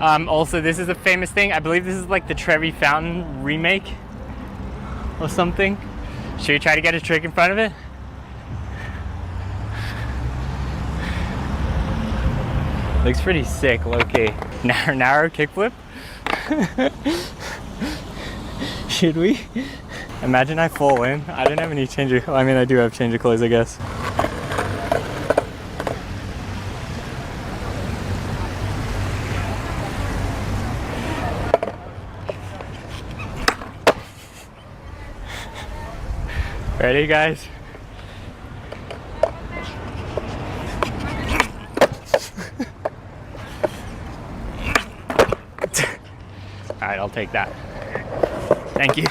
Also, this is a famous thing. I believe this is like the Trevi Fountain remake or something. Should we try to get a trick in front of it? Looks pretty sick, low-key. Narrow kickflip? Should we? Imagine I fall in. I don't have any change of, I mean, I do have change of clothes, I guess. Ready, guys? All right, I'll take that. Thank you.